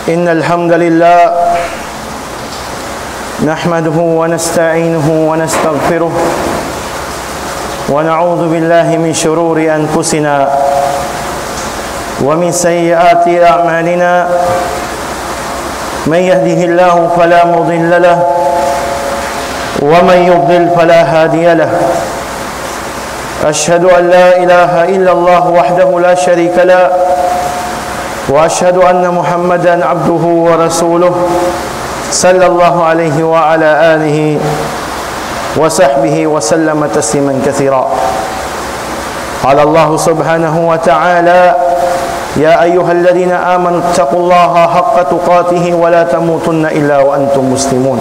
إن الحمد لله نحمده ونستعينه ونستغفره ونعوذ بالله من شرور أنفسنا ومن سيئات أعمالنا من يهده الله فلا مضل له ومن يضلل فلا هادي له أشهد أن لا إله إلا الله وحده لا شريك له وأشهد أن محمدا عبده ورسوله صلى الله عليه وعلى آله وصحبه وسلم تسليما كثيرا. قال الله سبحانه وتعالى يا أيها الذين آمنوا اتقوا الله حق تقاته ولا تموتن إلا وأنتم مسلمون.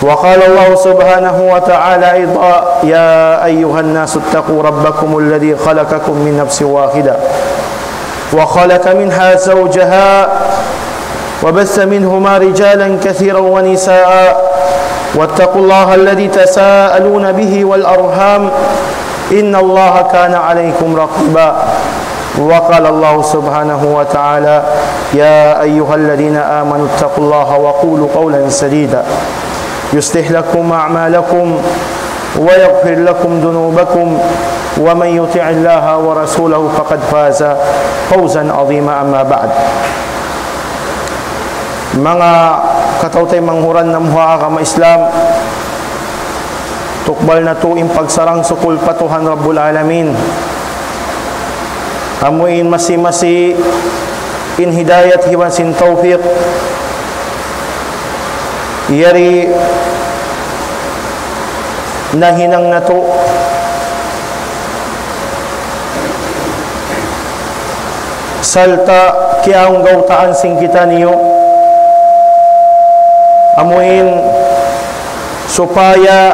وقال الله سبحانه وتعالى أيضا يا أيها الناس اتقوا ربكم الذي خلقكم من نفس واحدة وخلق منها زوجها وبث منهما رجالا كثيرا ونساء واتقوا الله الذي تساءلون به والأرحام إن الله كان عليكم رقيبا. وقال الله سبحانه وتعالى يا أيها الذين آمنوا اتقوا الله وقولوا قولا سديدا يصلح لكم أعمالكم ويغفر لكم ذنوبكم ومن يطع الله ورسوله فقد فاز فوزا عظيما. أما بعد, mga katautay manghuran na muha agama Islam, tukbal na tuing pagsarang sukul patuhan Rabbul Alamin, amuin masi-masi in hidayat hiwan sin taufiq yari nahinang nato salta kiaong gautaan sing kita niyo amuin supaya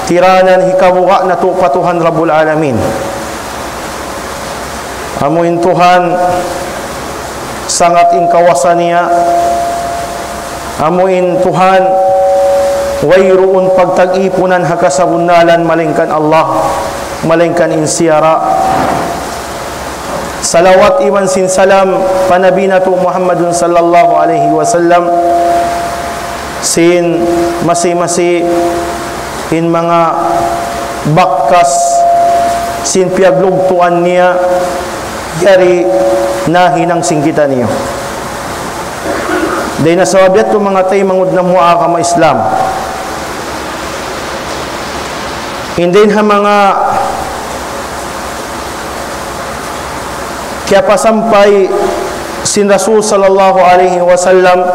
tiranan hikabuka na to patuhan Rabbul Alamin. Amuin Tuhan sangat ing kawasan niya, amuin Tuhan wayruun pagtag-ipunan hakasabunalan malingkan Allah malingkan insiara. Salawat iwan sin salam panabina tu Muhammadun sallallahu alaihi wasallam sin masi-masi in mga bakkas sin piaglugtuan niya yari nahinang singkita niyo. Dahil nasawabiat ko mga tay mangud na mua ka ma Islam. Hindi ha mga kaya pasampay sin Rasul sallallahu alaihi wasallam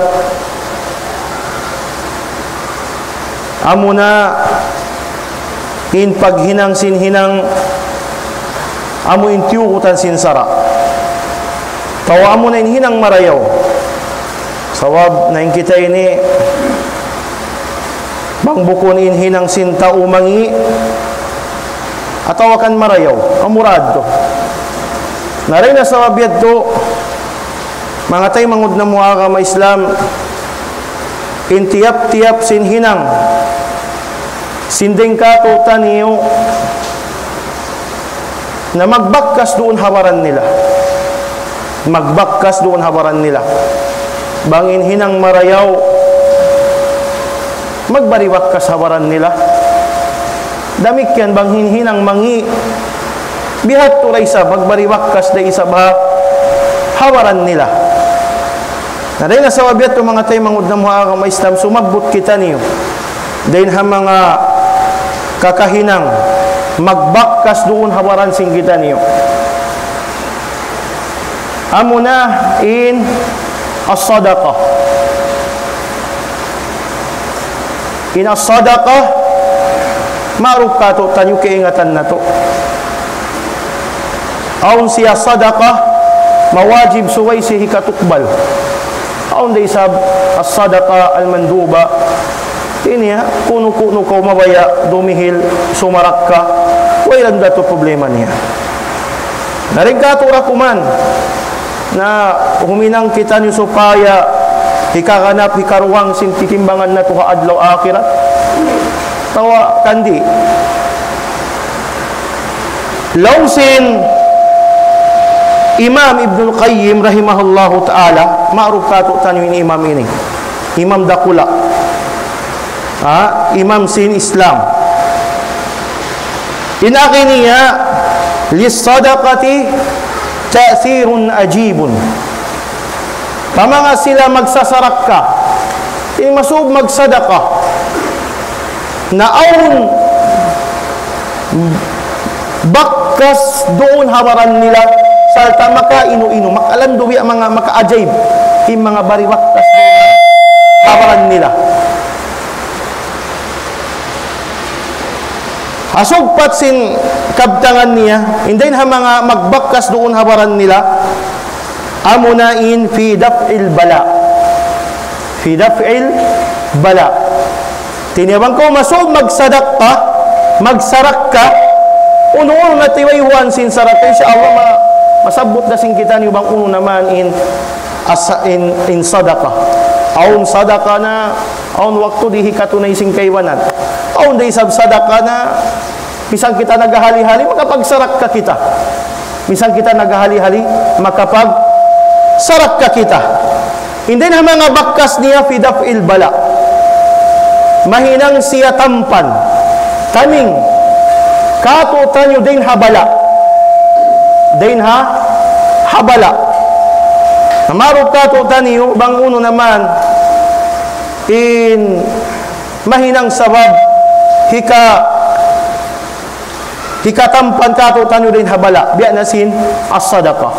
amuna in paghinang sinhinang amo in tiyukutan sinsara. Tawa amo na inhinang marayaw. Sawab na kita ini bang bukon inhinang sinta umangi atawakan marayaw. Amurad to. Naray na sa wabiyad to, mga tay mangud na mga kama Islam, intiyap-tiyap sinhinang, sinding kato taniyo, na magbakkas doon hawaran nila. Magbakkas doon hawaran nila. Bangin hinang marayaw, magbariwakkas hawaran nila. Damik yan, bangin hinang mangi, bihat turay sa magbariwakkas da isa ba hawaran nila. Naday na sa wabiat mga tayo mangud na mga kama Islam, sumagbot kita niyo. Dahil ha mga kakahinang, magbakkas doon hawaran sing kita niyo. Amo na in as-sadaqah. In as-sadaqah, ma'ruf ka to, tanyo kaingatan na to. Aun siya sadaqah, mawajib suway siya katukbal. Aun day sab as-sadaqa al-manduba, ini ha kuno-kuno ko mabaya dumihil sumarak ka, wala dato problema niya. Naring katura kuman na huminang kita ni supaya hikaganap hikaruwang sin titimbangan na tuha adlaw akhirat. Tawa kandi lawsin Imam Ibnul Qayyim rahimahullahu ta'ala, ma'ruf ka to tanyo ni imam ini. Imam dakula. Imam sin Islam. Inaki niya, lis-sadaqati ta'thirun ajibun. Pamanga sila magsasarak ka, masub magsadaka, na aun bakkas doon hawaran nila salta maka inu-inu makalanduwi ang mga maka-ajaib yung mga bariwaktas doon hawaran nila. Asugpat sin kabtangan niya, hindi ha mga magbakkas doon hawaran nila, amunain fi daf'il bala. Fi daf'il bala. Tiniyabang ko masug magsadak ka, magsarak ka, uno-uno na tiwayuan sin sarak, insya Allah masabot na sing kita niyo bang uno naman in sadaka. Aun sadaka na, aun waktu dihi katunay sing kaywanan. Aun di sab sadaka na, misang kita naghahali-hali, makapagsarak ka kita. Misang kita naghahali-hali, makapagsarak ka kita. Hindi na mga bakkas niya fi daf'il bala. Mahinang siya tampan. Kaming katutan nyo din habala. Din ha habala. Namarot katutan nyo, bang uno naman in mahinang sabab hikatampan katutan nyo din habala. Biya nasin as-sadaqah.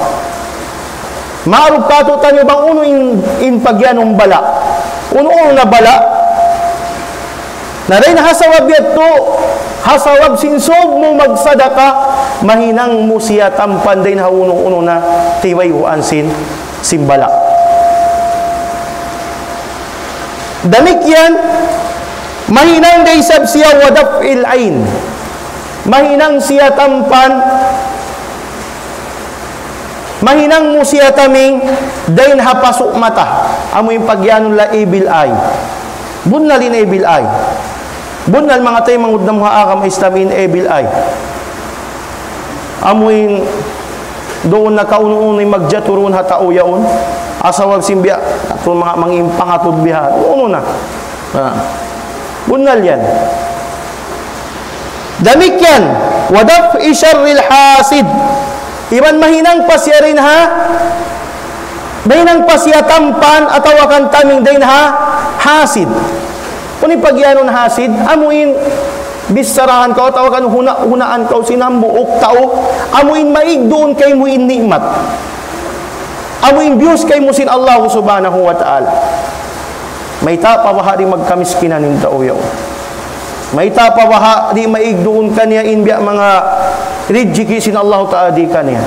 Maarog katutan nyo bang uno in pagyanong bala. Uno-uno na bala. Na rin hasawab yato, hasawab sinsob mo magsadaka, mahinang mo siya tampan din ha uno-uno na tiwayuan simbala. Damik yan, mahinang day sab siya wadaf'il ain. Mahinang siya tampan, mahinang mo siya taming dain hapasok mata. Amo yung pagyanong la ibil ay. Bunalin ibil ay. Bunal mga tayo mangud na mga akam islamin ibil ay. Amo yung doon na kauno-uno yung magjaturun hatao yaon. Asawag simbya. Ito mga pangatod biha. Uno na. Bunal yan. Damik yan. Wadaf'i syarril hasid. Iban mahinang pasya rin ha. Mahinang pasya tampan at tawakan taming din ha. Hasid. Kung ipagyanon hasid, amuin bisarahan ka o tawakan hunaan ka o sinambuok tao, amuin maig doon kay muin nikmat. Amuin Diyos kay musin Allah subhanahu wa ta'ala. May tapawahari magkamiskinan ng tao yaw. May tapawaha, di maigdoon kaniya inbiya mga ridjiki sin Allah Ta'ala di kaniya.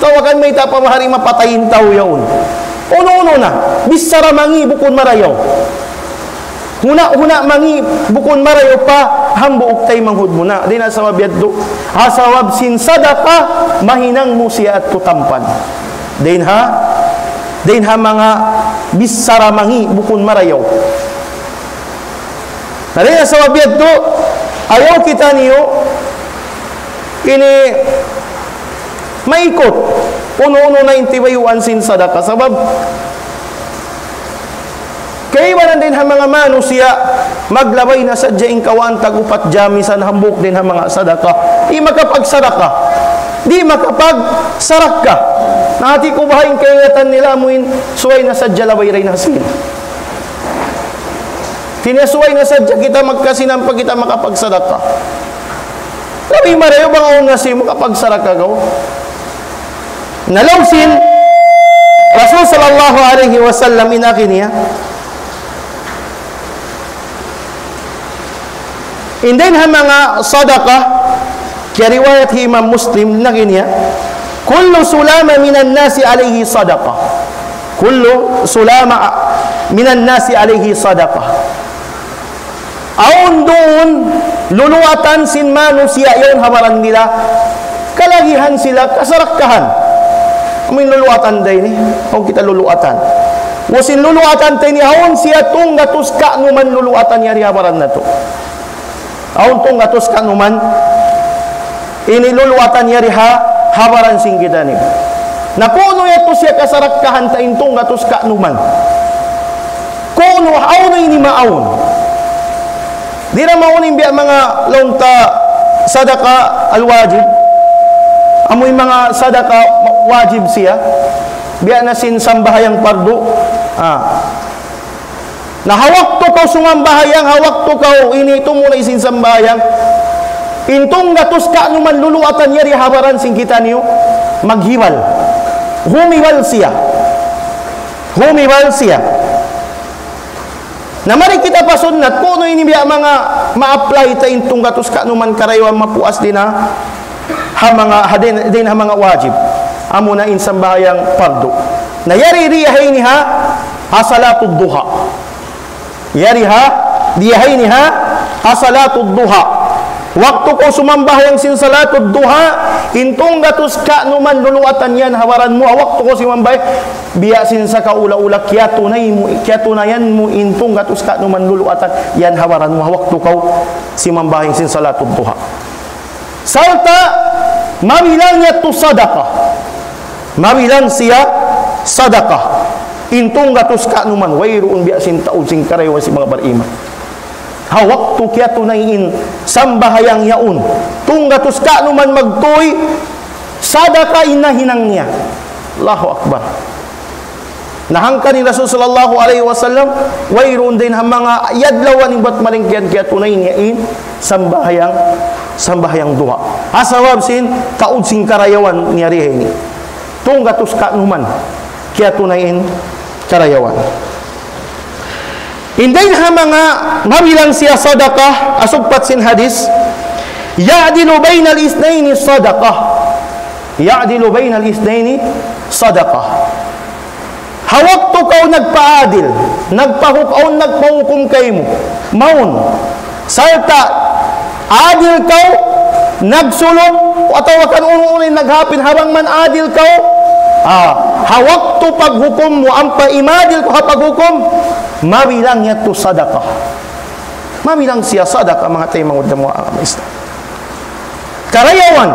Tawakan may tapawaha rin mapatayin tao yaon. Uno-uno na, bisara mangi bukon marayaw. Huna mangi bukon marayaw pa, hambuok tay manghud mo na. Di na sa wabiyad do. Hasawab sin sadaka, mahinang mo siya at tutampan. Din ha mga bisara mangi bukon marayaw. Nari na sa wabiyad do, ayaw kita niyo, ini maikot. Uno-uno na intiwayuan sin sadaka. Sabab, kaiwanan din ha mga manusia, maglabay na sadya kawan tagupat jamisan hambuk din ha mga sadaka. Di makapagsadaka. Di makapagsarak ka. Nahati ko bahayin kayatan nila muin, suway na sadya labay rin na sila. Tinasuway na sadya kita magkasinampag kita makapagsadaka. Labi marayo bang nga si makapagsadaka gaw? Nalawsin Rasul sallallahu alaihi wasallam inakin niya. Indin ha mga sadaka kaya riwayat Imam Muslim nakin niya. Kullu sulama minan nasi alaihi sadaka. Kullu sulama minan nasi alaihi sadaka. Aon doon, luluwatan sin manusia yon hawaran nila, kalagihan sila, kasarakkahan. Amin luluwatan day ni, kung kita luluwatan. Wasin luluwatan tayo ni, aon siya tong gatos ka numan luluwatan niya hawaran na to. Aon tong gatos ka numan, iniluluwatan niya hawaran sing kita ni. Nakuno yato siya kasarakkahan tayo tong gatos ka numan. Kuno, aon ini maaon. Di na maunin biya mga launta sadaka al-wajib. Amoy mga sadaka wajib siya. Biya na sin sambahayang pardo. Nahawak to kaw sumambahayang, hawak to kaw inito muna isin sambahayang. Intong gatos ka numan luluatan yari habaran sing kita niyo, maghiwal. Humiwal siya. Humiwal siya. Na mari kita pasunat kuno ini biya mga ma-apply ta intong gatos ka numan karaywan mapuas din ha mga din ha mga wajib amo na insambahayang pardo na yari riyahay ni ha salatud duha yari ha diyahay ni ha salatud duha waktu ko sumambahayang sin salatud duha intong gatos ka numan luluatan yan hawaran mo waktu ko sumambay biya sin sa kaula-ula kya tunayan mo intong gatos ka numan luluatan yan hawaran mo waktu ko simambahayang sin salatud duha salta mabilang niya to sadaka mabilang siya sadaka intong gatos ka numan wayroon biya sin taon sin karaywa si mga bariman hawak tu kya tunayin sambahayang yaun tunggatus ka numan magtoy sadaka inahinang niya. Allahu Akbar. Nahangka ni Rasul sallallahu alaihi wasallam wayroon din ha mga yadlawan ibat malingkyan kya tunayin yain sambahayang duha asawab sin taud sing karayawan niya rihin tunggatus ka numan kya tunayin karayawan. Inday ha mga mabilang siya sadaqah asubpat sin hadis ya'dilu bainal isnaini sadaqah ya'dilu bainal isnaini sadaqah hawak to kaw nagpaadil nagpahukaw nagpahukum kay mo maun salta adil kaw nagsulong ataw kan ununin naghapin habang man adil kaw hawak to paghukom mo ang paimadil ko paghukom mabilang niya to sadaka mabilang siya sadaka mga tayo mga udamo ang Islam karayawan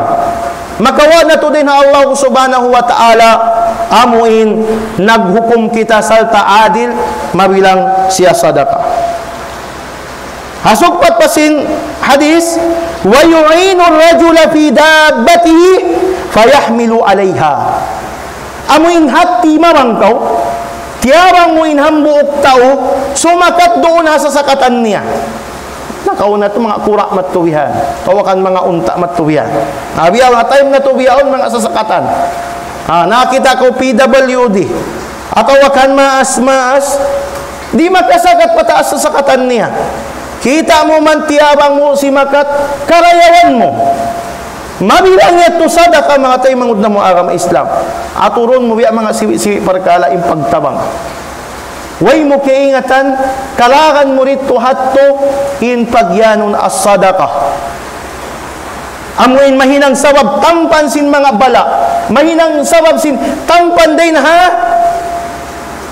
makawa na to din na Allah subhanahu wa ta'ala amuin naghukom kita salta adil mabilang siya sadaka hasukpat pasin hadis wa yu'inu ar-rajula fi dabbatihi fayahmilu alaiha amuin hati mamangkaw tiarang mo inhambuok tao sumakat doon sa sakatan niya nakauna ito mga kurak matuwihan tawakan mga unta matuwihan nabiyaw na time na tuwihan mga sasakatan nakita ko PWD atawakan maas di makasakat pataas sa sakatan niya Kita mo man tiyabang mo si makat, karayawan mo. Mabilang ito sadaka mga tayo mangud na mo agama Islam. Aturon mo biya mga siwi parkala yung pagtabang. Way mo kiingatan, kalakan mo rito hatto in pagyanon as sadaka. Amuin mahinang sabab tampan sin mga bala. Mahinang sabab sin tampan din ha.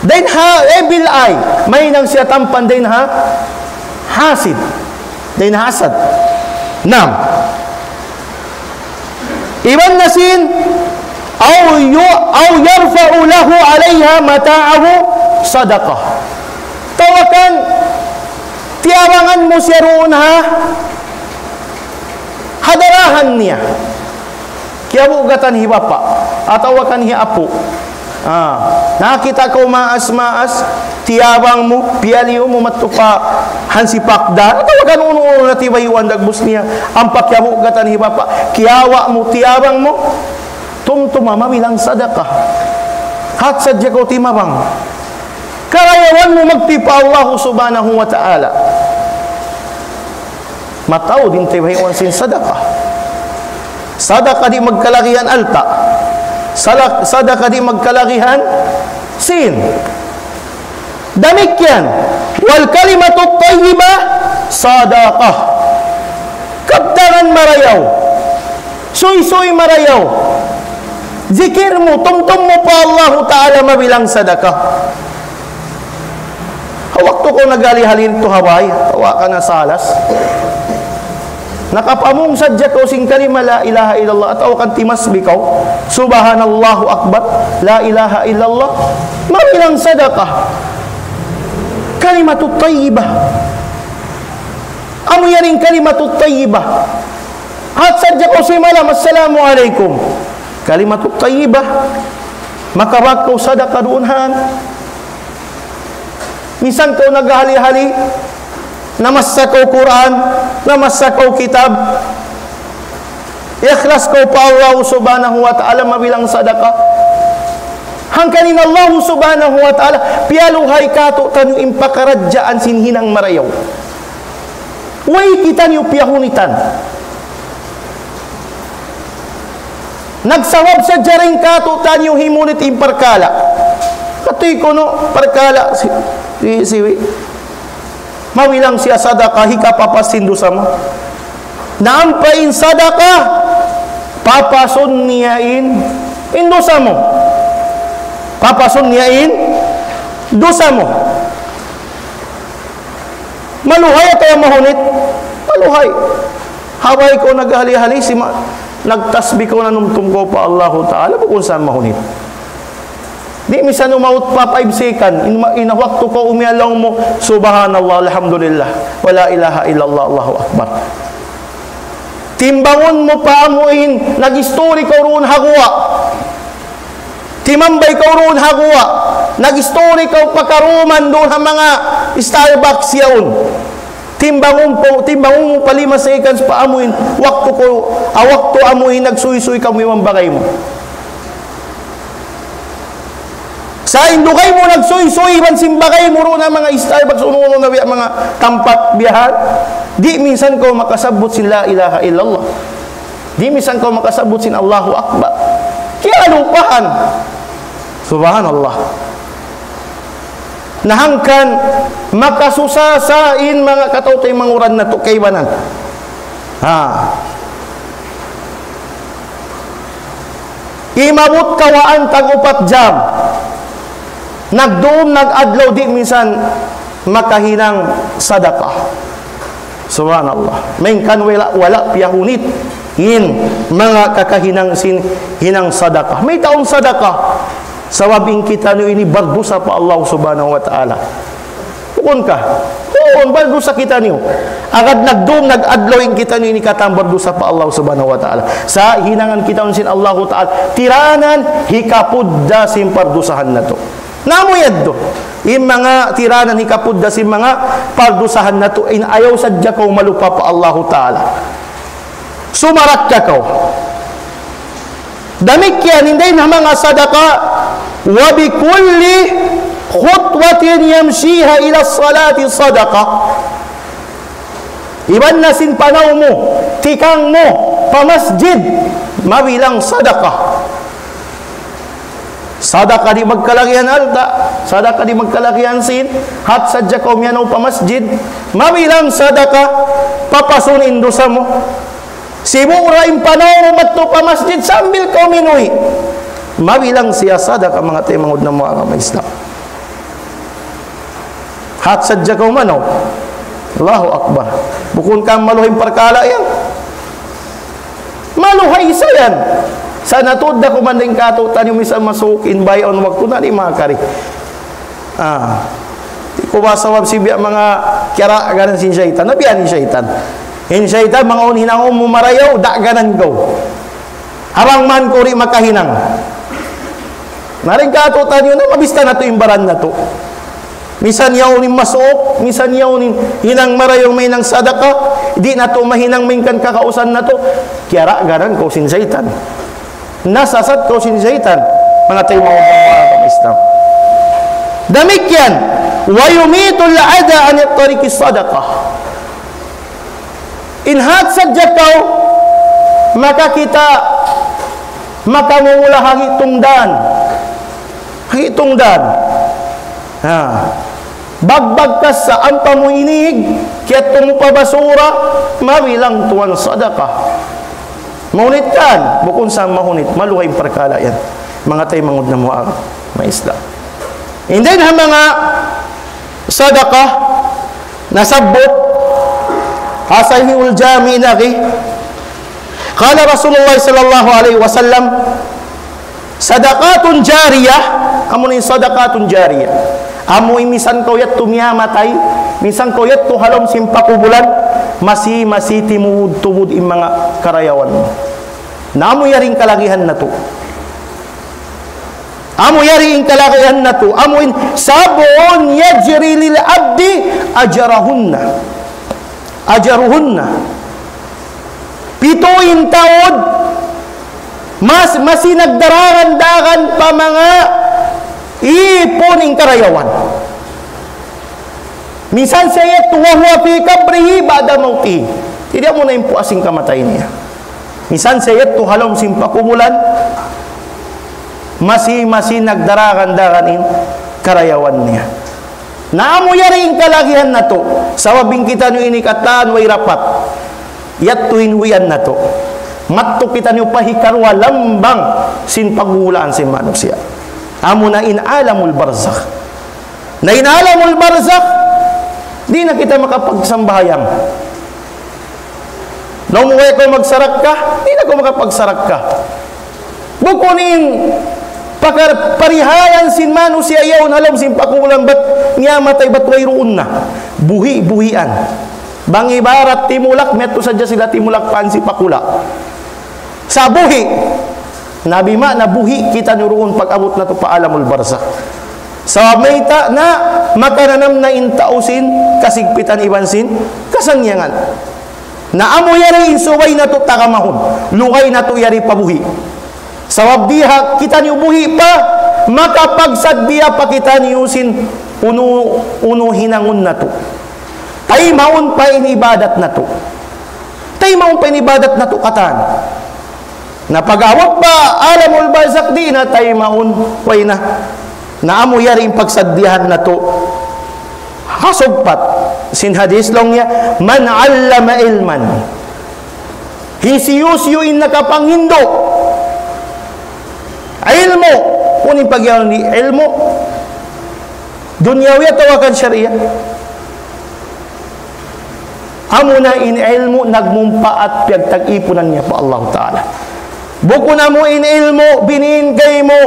Din ha evil eye. Mahinang siya tampan din ha. Hasid. Din hasad. Nam. Iban nasin aw yarfa'u lahu 'alayha mata'ahu sadaqah. Tawakan tiyarangan mo siya roon ha. Hadarahan niya. Kaya bugatan hibapa. Atawakan hiya apo. Nakita ko maas-maas, tiyabang mo, piyaliyo mo matupa, hansipakda. Atawakan uno-uno na tibayuan dagbus niya. Ang pakyabugatan hibapa. Kiyawa mo, tiyabang mo, tumtumama bilang sadaka. Hat sadya ko timabang. Karayawan mo magtipa Allah subhanahu wa ta'ala. Mataw din tibayuan sin sadaka. Sadaka di magkalakihan alta. Sadaka di magkalakihan sin. Damik yan. Wal kalimatu tayyibah sadaqah. Kabtangan marayaw. Suy-suy marayaw. Zikir mo, tumtum mo pa Allah ta'ala mabilang sadaka. Hawak to ko nagali-halin to haway. Hawak ka na salas. Nakapamong sadya ko sing kalima la ilaha illallah at awakan timasbi ko subhanallahu akbar la ilaha illallah mabilang sadaqah kalimatut tayyibah amu yaring kalimatut tayyibah at sadya ko si malam assalamu alaikum kalimatut tayyibah makarag ko sadaqah doonhan minsan ko naghali-hali namasa ko Quran, namasa ko kitab, ikhlas ko pa Allah subhanahu wa ta'ala mabilang sadaka. Hangkanin Allah subhanahu wa ta'ala, pialuhay kato tanyo impakaradyaan sinhinang marayaw. Way kita niyo piyahunitan. Nagsawab sa jaring kato tanyo himunit imparkala. Katoy ko no, parkala, siwi. Mawilang siya sadaka, hikapapasin dosa mo. Naampain sadaka, papason niyain, dosa mo. Papason niyain, dosa mo. Maluhay at yung mahunit. Maluhay. Haway ko naghali-hali, nagtasbi ko na numtum ko pa Allah Ta'ala, kung saan mahunit. Di misan umawat pa 5 second, inawakto ko umialaw mo, subhanallah, alhamdulillah, wala ilaha illallah, Allahu akbar. Timbangon mo pa amuin, nag-story ka roon hagwa. Timambay ka roon hagwa. Nag-story ka pakaruman doon ang mga Starbucks yaon. Timbangon mo pa 5 seconds pa amuin, wakto amuin, nagsuy-suy ka mo yung bagay mo. Sa indukay mo nagsuy-suy man simbagay mo ron ang mga Starbucks uno na mga tampat biyahan. Di minsan ko makasabot sin la ilaha illallah. Di minsan ko makasabot sin Allahu akbar. Kaya lupahan. Subhanallah. Nahangkan makasusasain mga katawtay manguran na to kaybanan. Imabot kawaan tag-upat jam. Nagdoom, nag-adlaw di minsan makahinang sadaqah. Subhanallah. Mainkan wala piyahunit in mga kakahinang hinang sadaqah. May taong sadaqah. Sawabing kita nyo ini bardusa pa Allah subhanahu wa ta'ala. Bukon ka. Bukon, bardusa kita nyo. Agad nagdoom, nag-adlaw in kita nyo ini katang bardusa pa Allah subhanahu wa ta'ala. Sa hinangan kita sin Allah ta'ala. Tiranan, hikapudda sin pardusahan na to. Namuyad do. Yung mga tiranan hikapudda si mga pardusahan na to, ayaw sadya ko malupa pa Allah Ta'ala. Sumarak ka ko. Damik yan, hindi na mga sadaka, wa bi kulli khutwatin yamshiha ila salati sadaka. Iban na sin panaw mo, tikang mo, pamasjid, mabilang sadaka. Sadaka di magkalakihan alta, sadaka di magkalakihan sin, hat sadya ka umyanaw pamasjid, mabilang sadaka, papasunin dosa mo. Sibura yung panaw mo matto pamasjid, sambil ka uminuhi. Mabilang siya sadaka mga timangod na mga Islam. Hat sadya ka umanaw, Allahu Akbar. Bukun kang maluhing parkala yan. Maluhay isa yan. Sa natod na kumanding katutan yung misang masukin bayon wag ko na ni makari. Di ko basawab si mga kira ganan sin syaitan. Nabiyan ni syaitan. In syaitan mga unhinang umumarayaw da ganan go. Habang man kuri makahinang. Naring katutan yun na mabista na to imbaran na to. Misan yaunin masuok, misan yaunin hinang marayong may nang sadaka, di na to mahinang mingkan kakausan na to, kiyara ganan ko sin syaitan. Nasasad ko sin syaitan, mga tayo mga Islam. Damik yan, wa yumitul ada an tariqi sadaqah. Inhat sadya kaw, maka kita makamumula hangitungdan. Hangitungdan. Bagbag ka sa ampa mo inig, kaya tumupabasura, mabilang tuwan sadaka. Maunit kan, bukun sa mahunit, maluhay parkala yan. Mga tayo mangod na mu'arap, may Islam. And then, mga sadaka, nasabot, hasayhiul jami naki, kala Rasulullah sallallahu alaihi wasallam, sadaqatun jariyah, amo ni sadaqatun jariyah. Amo imisan ko yat tumiyamatay, minsan ko yat tuhalom simpakubulan, masi timud im mga karayawan mo. Na amo yaring kalagihan na to. Amo yaring kalagihan na to. Amo in sabon yajri lil abdi ajarahunna. Ajaruhunna. Pituin taod, masinagdarangan-dagan pa mga ipuning karayawan. Minsan saya tuwa fi kabrihi ba'da mauti. Tidak mo na impo asing kamatay niya. Minsan saya tuhalom simpakumulan masi nagdarakan-dakan in karayawan niya. Naamo yari in kalagihan na to. Sawabing kita nyo inikatan way rapat. Yat tuin huyan na to. Matto kita nyo pahikarwa lambang sin paghulaan sin manusia. Amo na inalamul barzakh. Na inalamul barzakh, di na kita makapagsambayang. Nung umuwi ko magsarak ka, di na ko makapagsarak ka. Bukunin, parihayan sin manusia yaw alam sin pakulang bat niya matay bat way roon na. Buhi-buhian. Bang ibarat timulak, meto sadya sila timulak paan si pakula. Sa buhi, nabima na buhi kita niroon pag-abot na to paalamul barzakh. Sa mayta na makananam na intausin, kasigpitan ibansin, kasangyangan. Na amo yari insuway na to takamahon, lukay na to yari pabuhi. Sa wabdiha kita niyo buhi pa, makapagsadbiya pa kita niyusin uno hinangon na to. Tay maun pa inibadat na to. Tay maun pa inibadat na to katan. Napag-awat pa alamul barzakh di na tay maun way na. Naamo yari yung pagsaddihan na to. Hasugpat sin hadis long niya, man allama ilman, hisiyusyo in nakapanghindo ilmo, kunin pagyaw ni ilmo dunyawi at tawakan syariah. Amo na in ilmo nagmumpa at piyagtag-ipunan niya pa Allah Ta'ala. Buko na mo in ilmo, biningay mo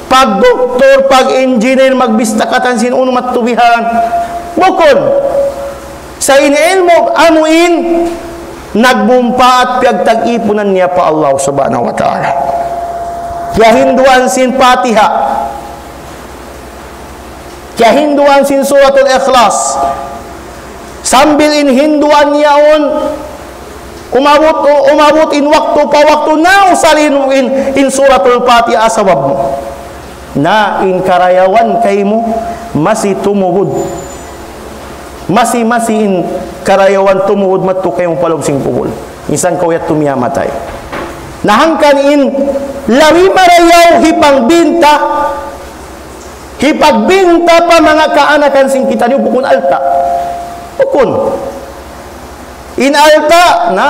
pag doktor, pag engineer, magbistakatan sin uno matubihan. Bukon sa in ilmo, amo in nagmumpa at piyagtag-ipunan niya pa Allah Subhanahu wa Ta'ala. Kaya hinduan sin Fatiha, kaya hinduan sin Suratul Ikhlas, sambil in hinduan yaon umabot in waktu pa waktu na usalin in Suratul Fatiha asawab mo na in karayawan kay mo masi tumubod masi in karayawan tumuod matto kayong palog sing pugol. Insan kawat tumiyamatay. Nahangkan in lawi marayaw hipagbinta pa mga kaanakan sing kita niyo bukun alta. Bukun. In alta na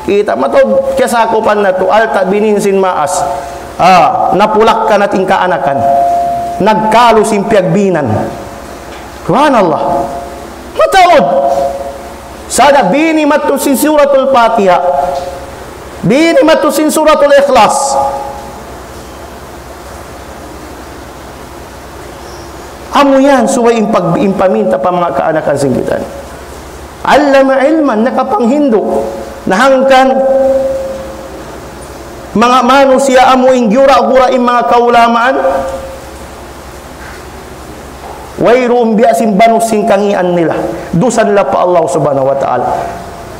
kita matod kasakupan na to alta bininsin maas. Napulak ka nating kaanakan. Nagkalo sing piagbinan. Subhanallah. Mataod. Sada bini matusin suratul Fatiha. Bini matusin suratul Ikhlas. Amo yan, suway impaminta pa mga kaanakan singgitan. Allama ilman, nakapanghindo. Nahangkan, mga manusia amo ingyura-gura in mga kaulamaan. Wayroon biasin banus sing kangian nila. Dusan nila pa Allah subhanahu wa ta'ala.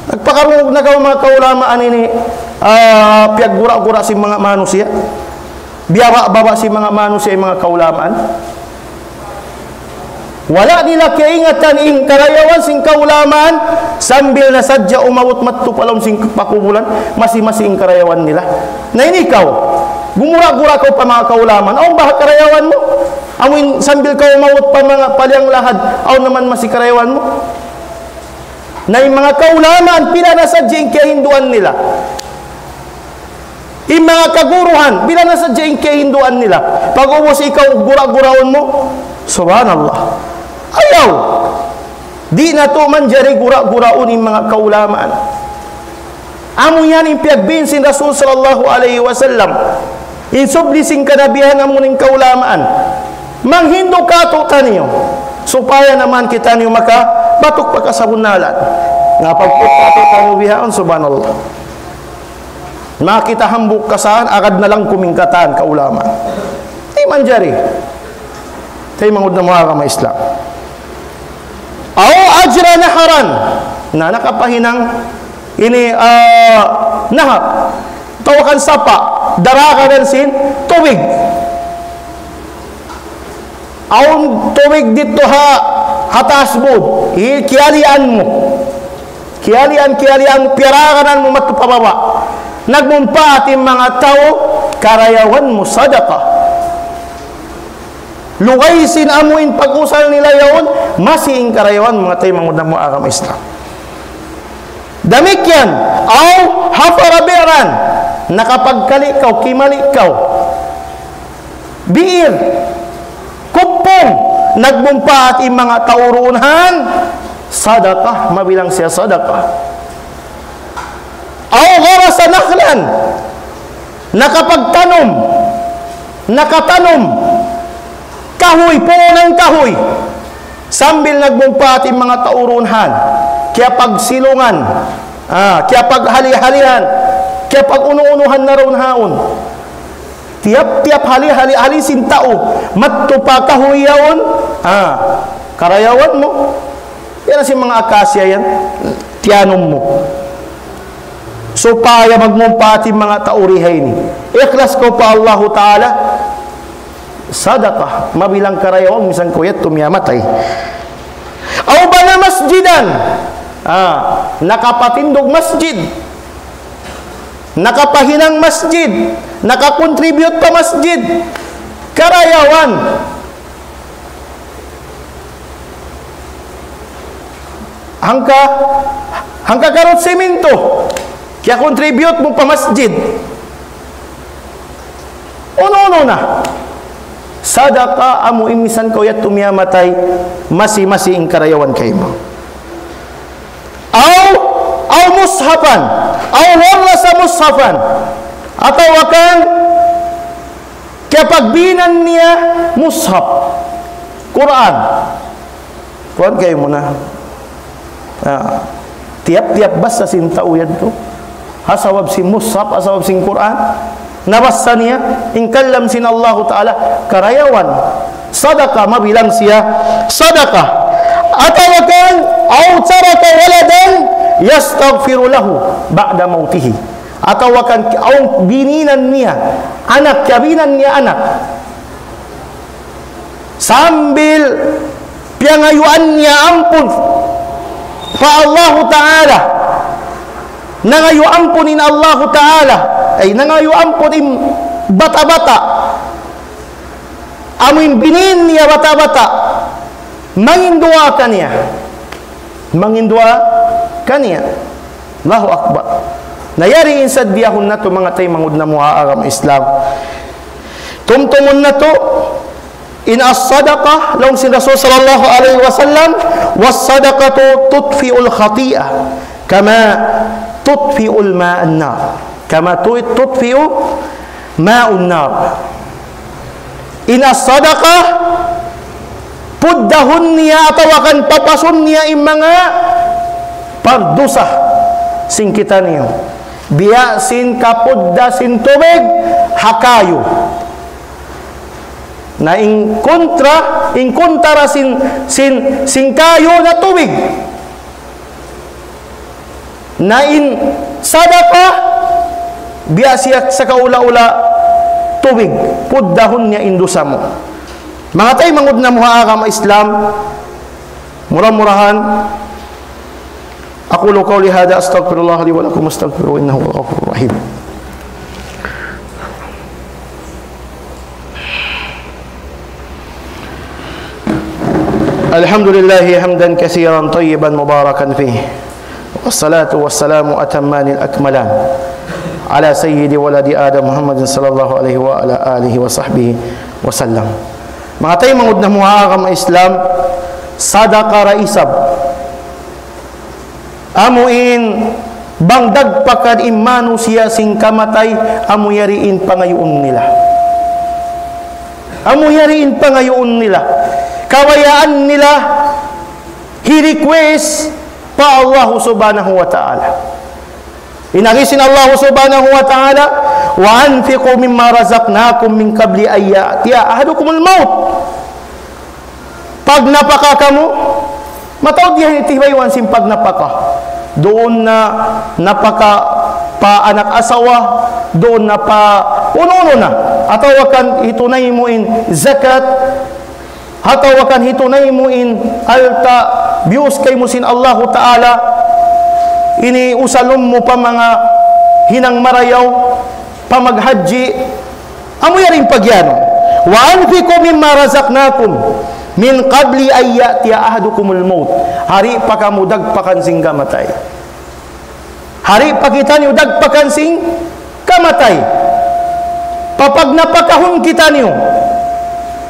Nagpakarungog na mga kaulamaan ini piaggura-gura si mga manusia. Biyawa-bawa si mga manusia yung mga kaulamaan. Wala nila kaingatan ing karayawan sing kaulamaan sambil na sadya umawot matupalom sing pakubulan masi-masi ing karayawan nila. Na ini ikaw, gumura-gura ko pa mga kaulaman. Aw ba karayawan mo? Amin sambil ka umawot pa mga palyang lahad, aw naman masi karayawan mo? Na yung mga kaulaman, pila na sadya ing kahinduan nila. Yung mga kaguruhan, pila na sadya ing kahinduan nila. Pag-uwas ikaw, gura-guraon mo, subhanallah. Ayaw. Di na to man jari gura-guraon yung mga kaulaman. Amo yan yung piagbinsin Rasul sallallahu alaihi wasallam. Insubli sing kanabihan amo ning kaulamaan. Manghindo ka to taniyo. Supaya naman kita niyo makabatok pa sa bunalan. Nga pagputa to taniyo bihaon subhanallah. Makita hambuk kasaan agad na lang kumingkatan kaulaman. Di man jari. Tayo mangud na mga kamay Islam. Aw ajra naharan na nakapahinang ini nahar tawakan sapa darakan sin tubig aw tubig dito hatasbud kialian mo kialian pirakanan mo matupababa nagmumpati mga tao karayawan mo sadaqah lugaysin amuin pag-usal nila yaon masing karayawan mga tayo mangudang mo agam Islam. Damikyan aw hafara bi'ran nakapagkalikaw kimalikaw biir kupong nagbumpa at mga taurunhan sadaqah mabilang siya sadaqah aw gharasa nakhlan nakatanom kahoy, puno ng kahoy sambil nagbumpati mga taurunhan kaya pagsilungan kaya paghali-halihan kaya pag-unuunuhan na ron haon tiap-tiap hali-hali sintao mattupa kahoy yaon karayawan mo yan si mga akasya yan tiyanom mo supaya magmumpati mga taurihay ni ikhlas ko pa Allah Ta'ala sadaqah mabilang karayawan misan kuyat tumiyamatay aw bana masjidan nakapatindog masjid nakapahinang masjid nakakontribute pa masjid karayawan hangka karot semento kaya contribute mo pa masjid uno na sadaka amo imisan ko yat tumiyamatay masi-masi ing karayawan kayo mo aw mushafan aw wala sa mushafan ataw akan kaya pagbinan niya mushaf Quran kayo mo na tiap-tiap basta sintauyad to hasawab si mushaf asawab sin Quran nabasa niya ingkallam sin Allah Ta'ala karayawan sadaqah mabilang siya sadaqah atawakan aw taraka waladan yastaghfiru lahu ba'da mautihi atawakan aw bininan niya anak sambil piangayuan niya ampun pa Allah Ta'ala nangayuan po nin Allah Ta'ala ay nangayuan po nin bata-bata amin binin niya bata-bata mangindua kaniya Allahu Akbar nayari insad biyahon na to mga tay mangud na muhaagam Islam tumtumun na to in as-sadaqah laung sin Rasul sallallahu alaihi wasallam was-sadaqatu tudfi'ul khati'ah kama tudfi'ul ma'an nar kama tudfi'u ma'un nar in as-sadaqah puddahun niya atawakan papasun niya yung mga pardusah sing kita niyo biya sin kapudda sin tubig hakayo na in kontra sin kayo na tubig na in sadaqah biya siya sa kaula-ula tubig puddahon niya indusa mo mga tay mangud na muhaagam Islam murah-murahan aqulu qawli hada astaghfirullah li wa lakum astaghfiruhu innahu huwal ghafurur rahim Alhamdulillahi hamdan katsiran tayyiban mubarakan fihi wassalatu wassalamu atammanil akmalan ala sayyidi waladi adam Muhammadin sallallahu alaihi wa ala alihi wa sahbihi wa sallam mga tay mangud na muhaagam Islam sadaqa raisab amuin bangdag pakad imanu siya sing kamatay amu yariin pangayoon nila kawayaan nila hi-request pa Allah subhanahu wa ta'ala inagisin Allah subhanahu wa ta'ala wa anfiqu mimma razaqnakum min qabli ay ya'tiya ahadukumul maut pag napaka kamo matawag diyan itibaywan sin pag napaka doon na napaka pa anak asawa doon na pa uno na atawakan itunay mo in zakat hatawakan hitunay mo in alta bius kay musin Allah Ta'ala ini usalom mo pa mga hinang marayaw pa maghaji amo yaring pagyano wa anfiqu mimma razaqnakum min qabli ay ya'tiya ahadukumul maut hari pa kamo dagpakan sing kamatay hari pa kita niyo dagpakan sing kamatay papag napakahon kita niyo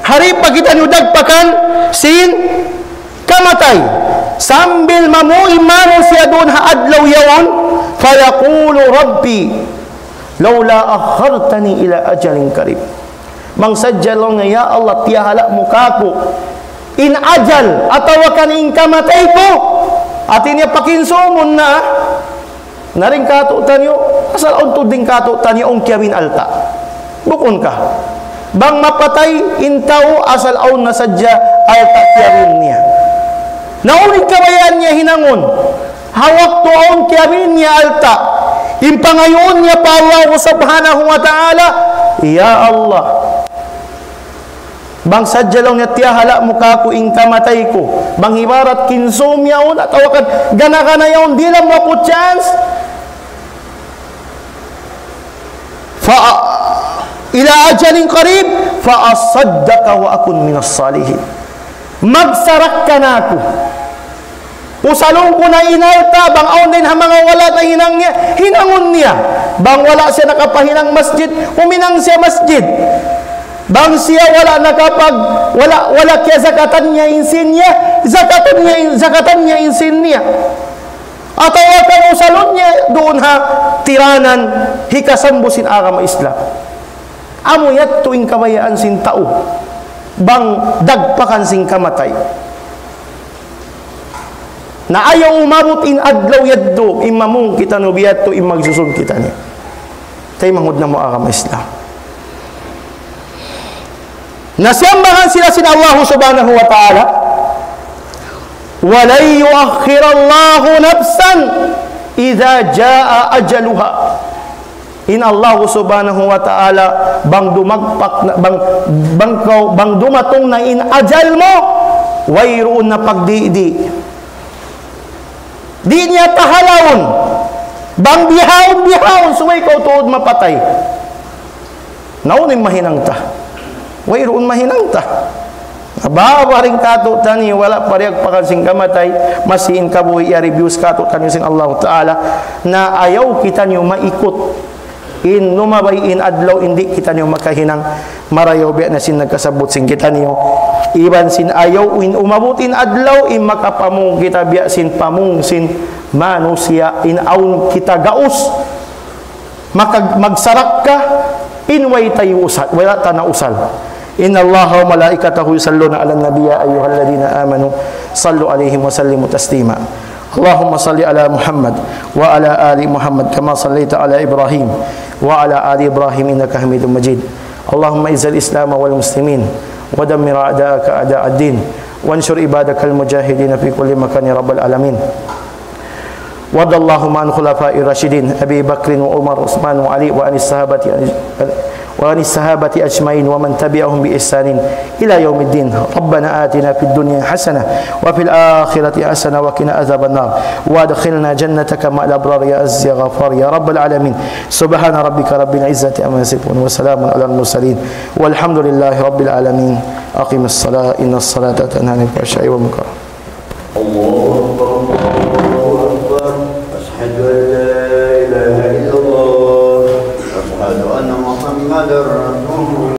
hari pa kita niyo dagpakan sin kamatay sambil mamuimano siya doon haadlaw yawan fayaqulu rabbi laula akhartani ila ajalin karib mangsadjalong nga ya Allah tiyahala mo kako in ajal atawakan in kamatay ko at inya pakinsumon na naring katutan nyo asal unto ding katutan nyo ang kiawin alta bukon ka bang mapatay intaw asal aun nasadya alta kiawin niya naunig kabayan niya hinangon hawak to aun kiawin niya alta impangayon niya pa Allah subhanahu wa ta'ala ya Allah bang sadya lang niya tiyahala mukha ko ing kamatay ko bang ibarat kinsum yaon at awakan gana-gana yaon di lang mo ko chance ila ajalin qarib fa asaddaqa wa akun minas salihin magsarak ka na ako usalong ko na inalta bang aon din mga wala na hinang niya hinangon niya bang wala siya nakapahinang masjid huminang siya masjid bang siya wala nakapag wala kaya zakatan niya insin niya zakatan niya insin niya at awakan usalon niya doon ha tiranan hikasambusin agama Islam amo yat tuing kabayaan sin tao bang dagpakan sin kamatay na ayaw umabot in adlaw yaddo imamong kita no biyat to imagsusog kita ni tay mangud na mo agama Islam nasyambahan sila sin Allah subhanahu wa ta'ala walay yuakhirallahu nafsan idza jaa ajaluha in Allah subhanahu wa ta'ala bang dumagpak bang dumatong na in ajal mo wayroon na pagdiidi Di niya tahalawon. Bang bihawon, sumay ko tuod mapatay. Naunin mahinang ta. Wayroon mahinang ta. Nabawaring kato tani, wala pariyag pakansing kamatay, masiin kabuhi, i-reviews kato tani sin Allah Ta'ala, na ayaw kita niyo maikot. In numabay in adlaw, hindi kita niyo makahinang marayaw biya na sin nagkasabot sin kita niyo. Iban sin ayaw, in umabutin adlaw, in makapamung kita biya sin pamung sin manusia, in aun kita gaus. Magsarak ka, in way tayo usal, wala ta na usal. Inna Allah wa malaikatahu yusalluna ala nabiyya ayyuhalladhina amanu sallu alaihi wa sallimu taslima. Allahumma salli ala Muhammad wa ala ali Muhammad kama sallaita ala Ibrahim wa ala ali Ibrahim innaka Hamidum Majid. Allahumma izzil Islam wal muslimin wa dammir a'da'aka a'da'ad din wansur ibadakal mujahidin fi kulli makan ya rabbal alamin. وارض اللهم عن خلفاء الراشدين أبي بكر وعمر وعثمان وعلي وعن الصحابة أجمعين ومن تبعهم بإحسان إلى يوم الدين. ربنا آتنا في الدنيا حسنة وفي الآخرة حسنة وقنا عذاب النار وادخلنا جنتك مع الأبرار يا عز يا غفار يا رب العالمين. سبحان ربك رب العزة عما يصفون وسلام على المرسلين والحمد لله رب العالمين. أقم الصلاة إن الصلاة تنهى عن الفحشاء والمنكر.